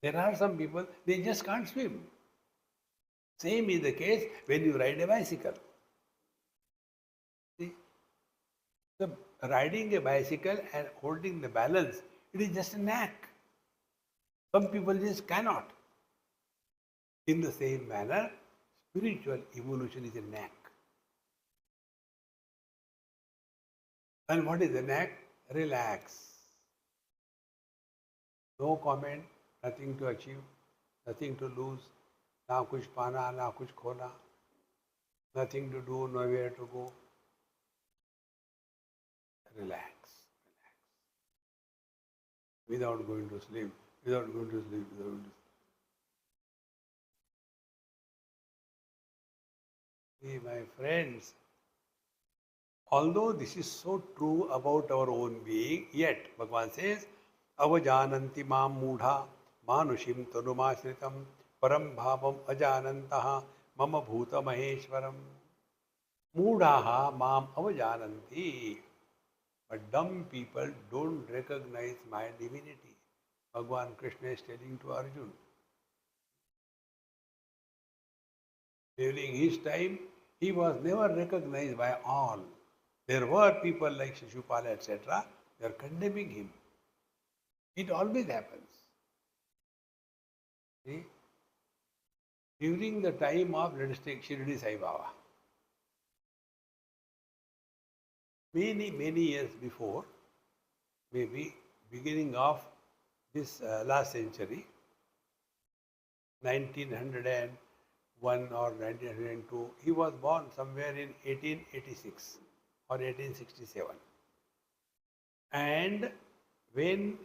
There are some people, they just can't swim. Same is the case when you ride a bicycle. See? So riding a bicycle and holding the balance, it is just a knack. Some people just cannot. In the same manner, spiritual evolution is a knack. And what is the knack? Relax. No comment, nothing to achieve, nothing to lose, na kuch pana, na kuch khona, nothing to do, nowhere to go. Relax. Without going to sleep, without going to sleep, without going to sleep. See, my friends, although this is so true about our own being, yet Bhagavan says, avajananti mam mudha manushim tanumashritam param bhavam ajanantah mama bhuta maheshwaram. Mudaha mam avajananti. But dumb people don't recognize my divinity. Bhagavan Krishna is telling to Arjuna. During his time, he was never recognized by all. There were people like Shishupala, etc. They are condemning him. It always happens. See? During the time of, let us take Shirdi Sai Baba. Many years before, maybe beginning of this last century, 1901 or 1902, he was born somewhere in 1886 or 1867. And when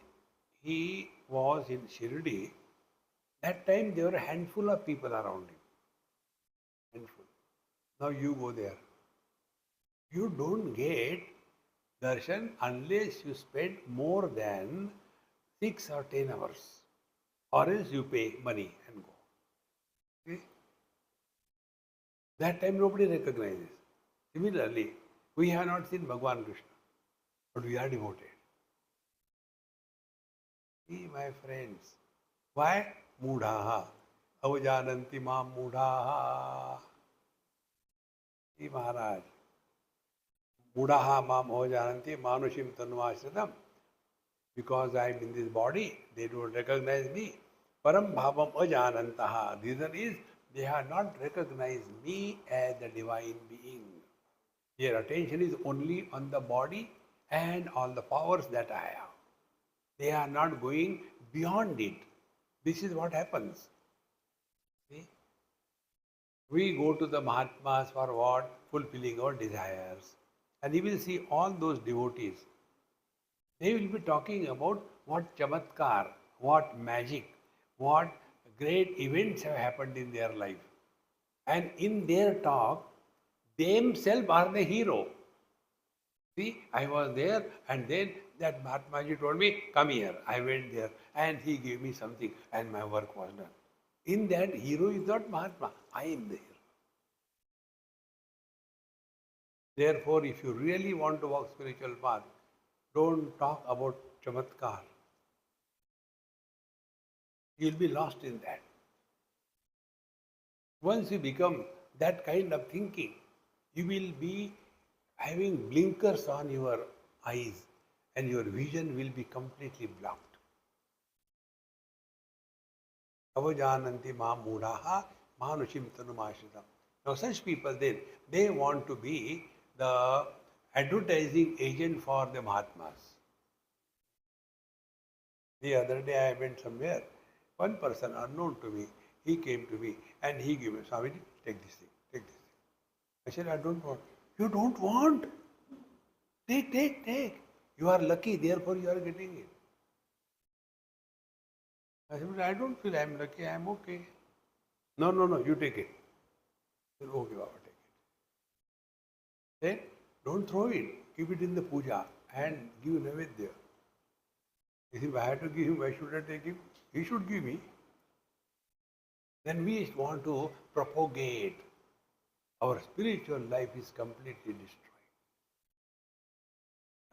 he was in Shirdi, that time there were a handful of people around him. Handful. Now you go there. You don't get darshan unless you spend more than 6 or 10 hours. Or else you pay money and go. See? That time nobody recognizes. Similarly, we have not seen Bhagavan Krishna, but we are devoted. See, my friends, why? Mudhaha. Avajananti mam mudhaha. See, Maharaj. Mudhaha mam avajananti manushim tanvashritam. Because I am in this body, they don't recognize me. Param bhavam ajanantaha. Reason is, they have not recognized me as the divine being. Their attention is only on the body and on the powers that I have. They are not going beyond it. This is what happens. See? We go to the Mahatmas for what? Fulfilling our desires. And you will see all those devotees. They will be talking about what chamatkar, what magic, what great events have happened in their life. And in their talk, themselves are the hero. See, I was there and then that Mahatmaji told me, come here. I went there and he gave me something and my work was done. In that, hero is not Mahatma. I am the hero. Therefore, if you really want to walk spiritual path, don't talk about chamatkar. You will be lost in that. Once you become that kind of thinking, you will be having blinkers on your eyes and your vision will be completely blocked. Avajananti mam mudaha manushim tanumashritam Now such people then, they want to be the advertising agent for the Mahatmas. The other day I went somewhere, one person unknown to me, he came to me and he gave me, Swamiji, take this thing, take this thing. I said, I don't want. You don't want? Take, take, take. You are lucky, therefore you are getting it. I said, I don't feel I am lucky, I am okay. No, no, no, you take it. I said, okay, Baba, take it. Then don't throw it. Keep it in the puja and give Naivedya. If I have to give him, why should I take him? He should give me. Then we want to propagate. Our spiritual life is completely destroyed.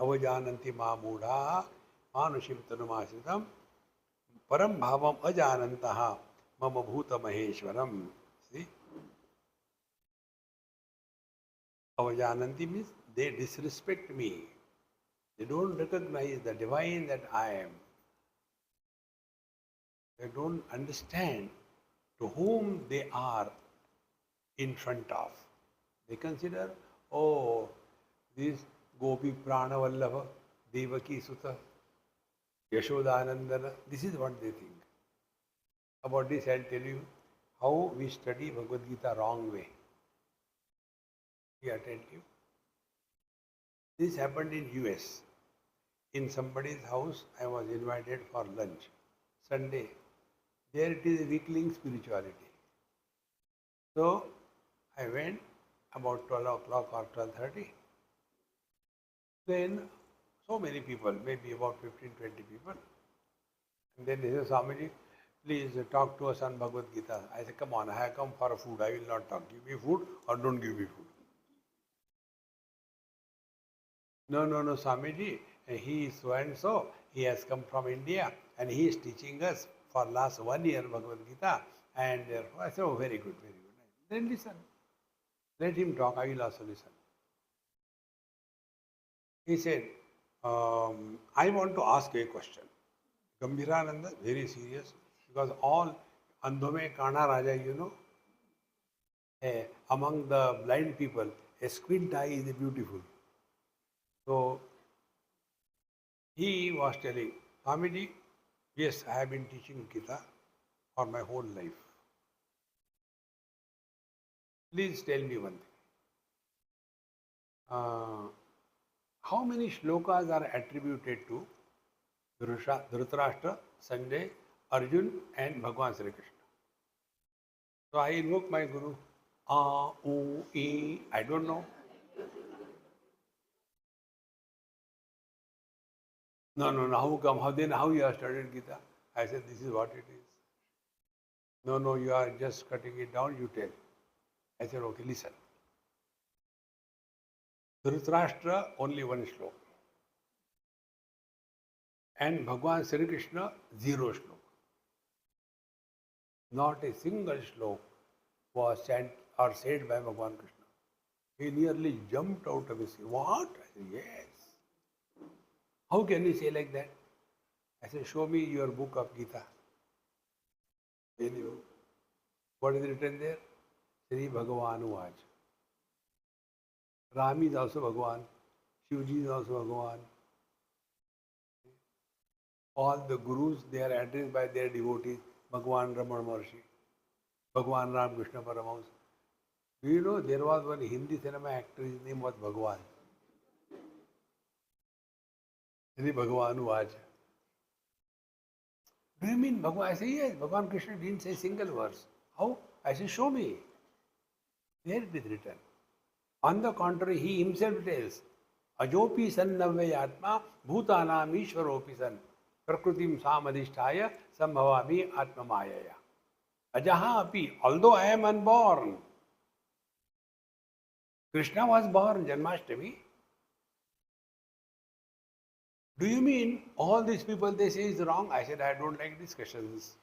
Avajananti mudha manushim tanumasitam param bhavam ajanantaha mama bhuta maheshwaram. See? Avajananti means they disrespect me. They don't recognize the divine that I am. They don't understand to whom they are in front of. They consider, oh, this Gopi Pranavallabha, Devaki Sutta, Yashodanandana, this is what they think. About this I'll tell you how we study Bhagavad Gita wrong way. Be attentive. This happened in US. In somebody's house, I was invited for lunch. Sunday. There it is weakling spirituality. So, I went about 12 o'clock or 12:30. Then, so many people, maybe about 15, 20 people. And then they said, Swamiji, please talk to us on Bhagavad Gita. I said, come on, I have come for food. I will not talk. Give me food or don't give me food. No, no, no, Swamiji, he is so and so. He has come from India and he is teaching us for last 1 year Bhagavad Gita. And I said, oh, very good, very good. Then listen. Let him talk. I will also listen. He said, I want to ask a question. Gambhirananda, very serious, because all Andhome Kana Raja, you know, among the blind people, a squint eye is beautiful. So, he was telling, Swamiji, yes, I have been teaching Gita for my whole life. Please tell me one thing. How many shlokas are attributed to Dhritarashtra, Sanjay, Arjun and Bhagwan Sri Krishna? So I invoke my Guru. I don't know. No, no, no, how come? How you have studied Gita? I said, this is what it is. No, no, you are just cutting it down, you tell. I said, okay, listen. Dhritarashtra, only one shlok. And Bhagwan Sri Krishna, 0 shlok. Not a single shlok was chant or said by Bhagwan Krishna. He nearly jumped out of his seat. What? I said, yes. How can you say like that? I said, show me your book of Gita. Anyway, what is written there? Sri Bhagavan Vaj. Ram is also Bhagavan. Shivji is also Bhagavan. All the gurus, they are addressed by their devotees. Bhagavan Ramana Maharshi. Bhagavan Ram Krishna Paramahamsa. Do you know there was one Hindi cinema actor, his name was Bhagavan. Sri Bhagavan Vaj. Do you mean Bhagavan? I say, yes, Bhagavan Krishna didn't say single verse. How? I say, show me. There it is written. On the contrary, he himself tells, Ajopi san navayatma bhutanam ishvaropi san prakritim samadhisthaya sambhavami atma mayaya. Ajaha api, although I am unborn. Krishna was born Janmashtami. Do you mean all these people they say is wrong? I said, I don't like discussions.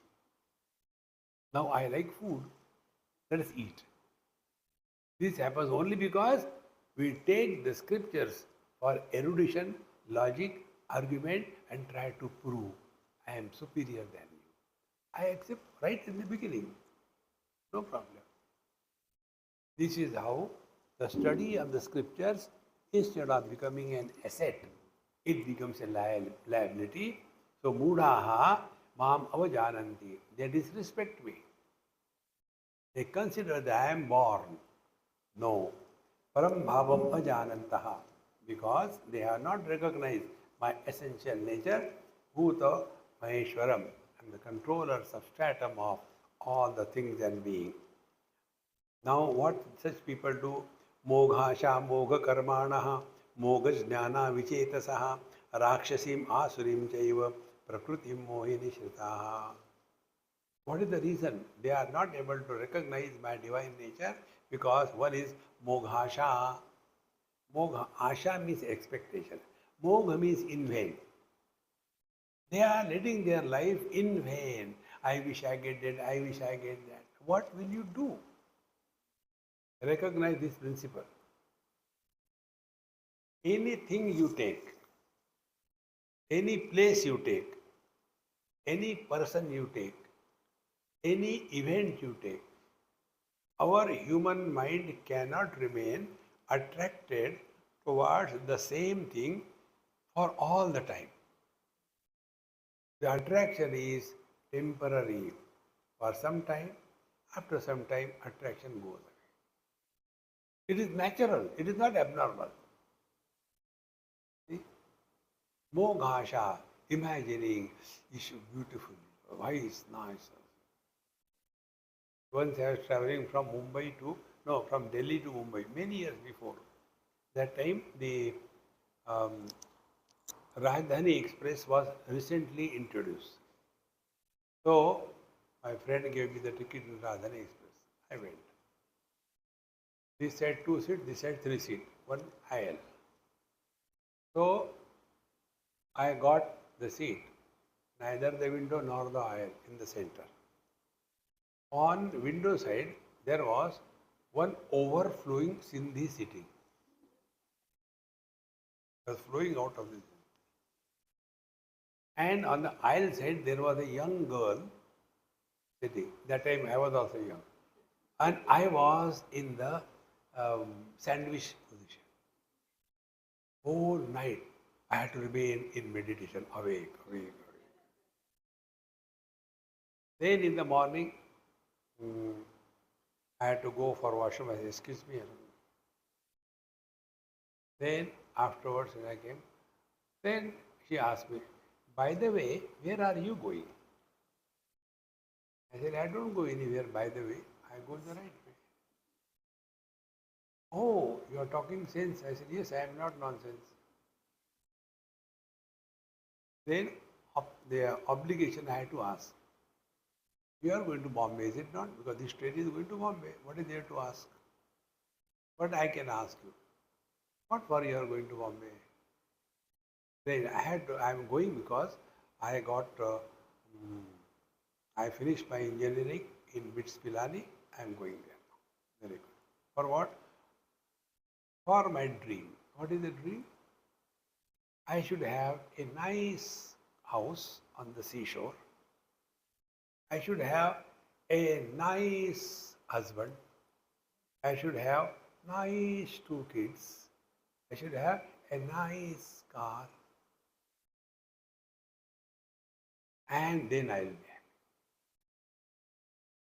Now I like food. Let us eat. This happens only because we take the scriptures for erudition, logic, argument and try to prove I am superior than you. I accept right in the beginning. No problem. This is how the study of the scriptures, instead of becoming an asset, it becomes a liability. So, Mudaha Mam Avajananti, they disrespect me. They consider that I am born. No. Param Bhavam Ajanantaha, because they have not recognized my essential nature, Bhuta Maheshwaram. I am the controller, substratum of all the things and beings. Now, what such people do? Moghasha, Mogha Karmanaha, Mogha Jnana Vichetasaha, Rakshasim Asurim Chaiva, Prakrutim Mohini Shritaha. What is the reason? They are not able to recognize my divine nature because one is Moghasha. Mogha, Asha means expectation. Mogha means in vain. They are letting their life in vain. I wish I get that, I wish I get that. What will you do? Recognize this principle. Anything you take, any place you take, any person you take, any event you take, our human mind cannot remain attracted towards the same thing for all the time. The attraction is temporary. For some time, after some time, attraction goes away. It is natural, it is not abnormal. See? Moghasha, imagining, is beautiful, wise, nice. Once I was traveling from from Delhi to Mumbai, many years before. That time, the Rajdhani Express was recently introduced. So, my friend gave me the ticket in Rajdhani Express. I went. This side 2 seats, this side 3 seats, one aisle. So, I got the seat, neither the window nor the aisle, in the center. On the window side, there was one overflowing Sindhi sitting. It was flowing out of this. And on the aisle side, there was a young girl sitting. That time I was also young. And I was in the sandwich position. Whole night I had to remain in meditation, awake. Then in the morning, I had to go for washroom. I said, excuse me. Then afterwards when I came, then she asked me, by the way, where are you going? I said, I don't go anywhere by the way. I go the right way. Oh, you are talking sense. I said, yes, I am not nonsense. Then the obligation I had to ask. You are going to Bombay, is it not? Because this train is going to Bombay. What is there to ask? But I can ask you. What for you are going to Bombay? Then I am going because I got, I finished my engineering in BITS Pilani. I am going there. Very good. For what? For my dream. What is the dream? I should have a nice house on the seashore. I should have a nice husband. I should have nice 2 kids. I should have a nice car. And then I will be happy.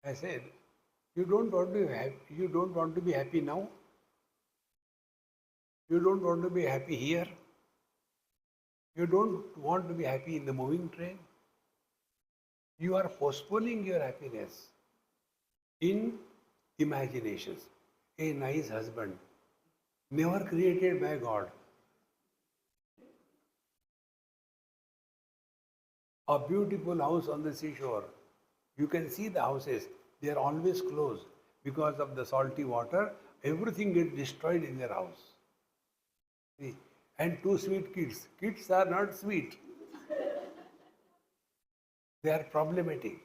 I said, you don't want to be happy. You don't want to be happy now. You don't want to be happy here. You don't want to be happy in the moving train. You are postponing your happiness in imaginations. A nice husband, never created by God. A beautiful house on the seashore. You can see the houses. They are always closed. Because of the salty water, everything gets destroyed in their house. See? And 2 sweet kids. Kids are not sweet. They are problematic.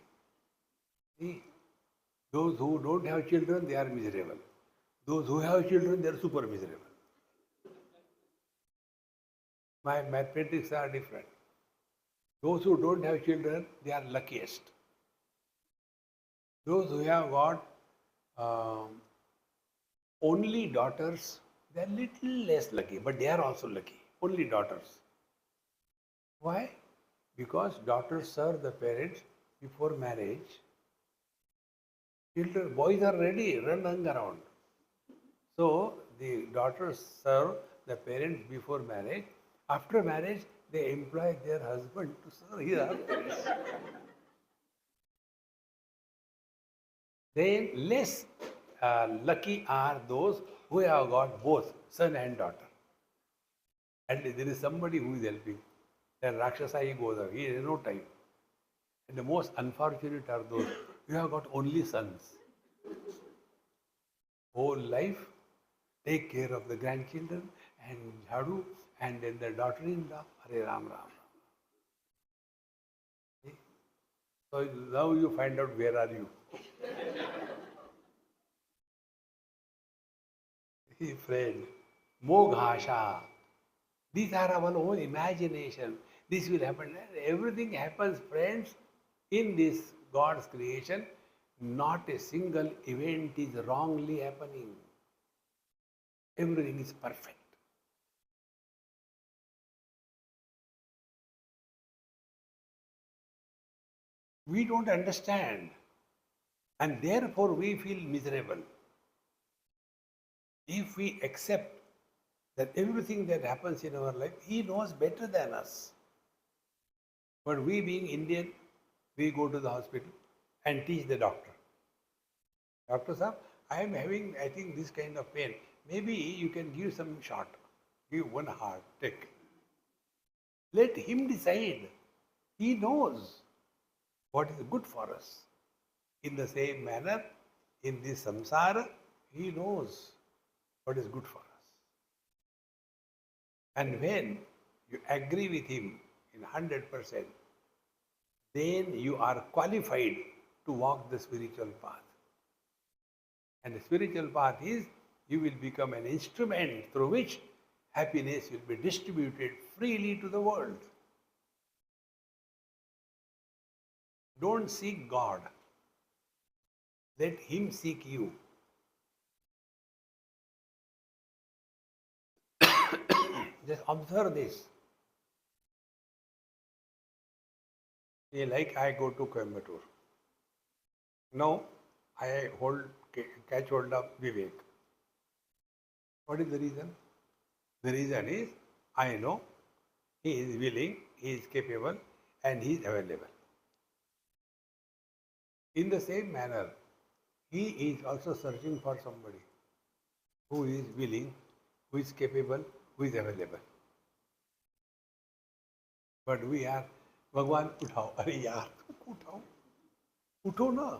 See? Those who don't have children, they are miserable. Those who have children, they are super miserable. My mathematics are different. Those who don't have children, they are luckiest. Those who have got Only daughters, they are little less lucky, but they are also lucky. Only daughters. Why? Because daughters serve the parents before marriage. Children, boys are ready, running around. So the daughters serve the parents before marriage. After marriage, they employ their husband to serve his parents. Then less lucky are those who have got both son and daughter. And there is somebody who is helping. Then Rakshasa he goes out. He has no time. And the most unfortunate are those who have got only sons. Whole life, take care of the grandchildren and Jhadu and then the daughter-in-law. Hare Ram Ram. See? So now you find out where are you. See, friend, Moghasha. These are our own imagination. This will happen. Everything happens, friends, in this God's creation. Not a single event is wrongly happening. Everything is perfect. We don't understand. And therefore we feel miserable. If we accept that everything that happens in our life, He knows better than us. But we being Indian, we go to the hospital and teach the doctor. Doctor sir, I am having, I think, this kind of pain. Maybe you can give some shot. Give one heart, take. Let him decide. He knows what is good for us. In the same manner, in this samsara, he knows what is good for us. And when you agree with him in 100%, then you are qualified to walk the spiritual path. And the spiritual path is you will become an instrument through which happiness will be distributed freely to the world. Don't seek God. Let Him seek you. Just observe this. See, like I go to Coimbatore. Now I catch hold of Vivek. What is the reason? The reason is I know he is willing, he is capable, and he is available. In the same manner, he is also searching for somebody who is willing, who is capable, who is available. But we are, Bhagwan उठाओ, अरे यार उठाओ, उठो ना.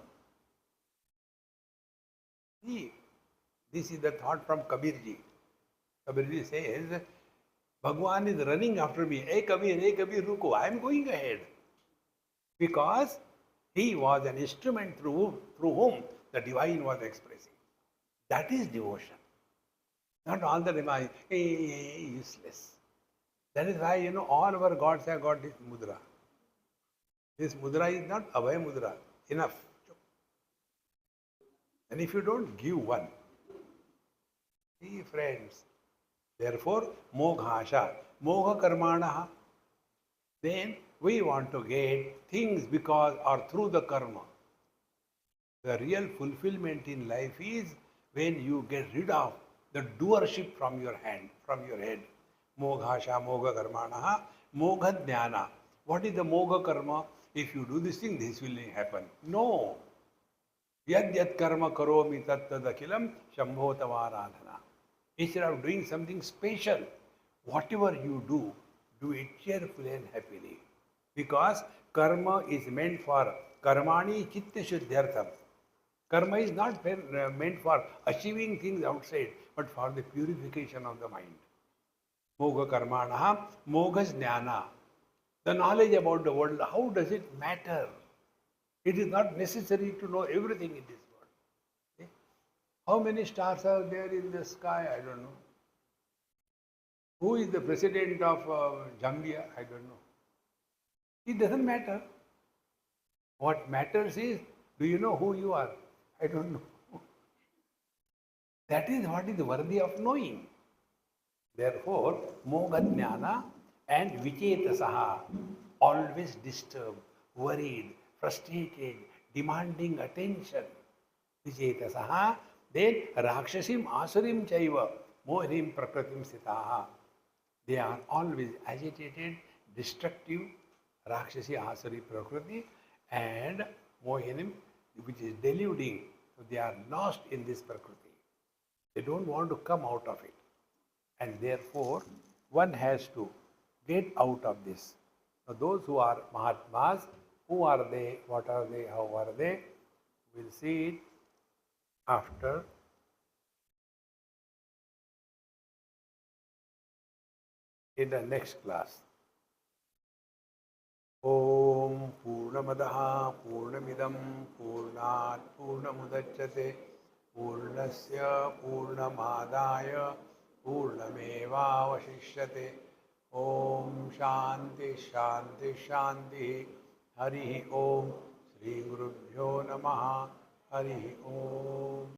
See, this is the thought from Kabirji. Kabirji says, Bhagwan is running after me. Hey Kabir, ruko, I am going ahead. Because he was an instrument through whom the divine was expressing. That is devotion. Not all the time, useless. That is why, all our gods have got this mudra. This mudra is not Abhay mudra. Enough. And if you don't give one, see friends, therefore, moghasha, mogha karmanaha, then we want to get things because or through the karma. The real fulfillment in life is when you get rid of the doership from your hand, from your head. Moghasha, mogha karmanaha, mogha jnana. What is the mogha karma? If you do this thing, this will happen. No. Yad yad karma karomi tat tadakilam shambho tavaradhana. Instead of doing something special, whatever you do it cheerfully and happily. Because karma is meant for karmani chitta shuddhyartham. Karma is not meant for achieving things outside, but for the purification of the mind. Mogha karmanaha, mogha jnana. The knowledge about the world, how does it matter? It is not necessary to know everything in this world. Okay? How many stars are there in the sky? I don't know. Who is the president of Zambia? I don't know. It doesn't matter. What matters is, do you know who you are? I don't know. That is what is worthy of knowing. Therefore, moga jnana and vichetasaha, always disturbed, worried, frustrated, demanding attention. Vichetasaha, then rakshasim asurim chaiva, mohrim prakritim sitaha. They are always agitated, destructive, rakshasi asuri prakriti, and mohinim, which is deluding. So they are lost in this prakriti. They don't want to come out of it. And therefore, one has to get out of this. Now, those who are Mahatmas, who are they, what are they, how are they, we'll see it after in the next class. Om Purnamadaha Purnamidam Purnat Purnamudachyate Purnasya Purnamadaya Purnamevavashishyate. Om Shanti Shanti Shanti. Hari Om. Shri Gurubhyo Namaha. Hari Om.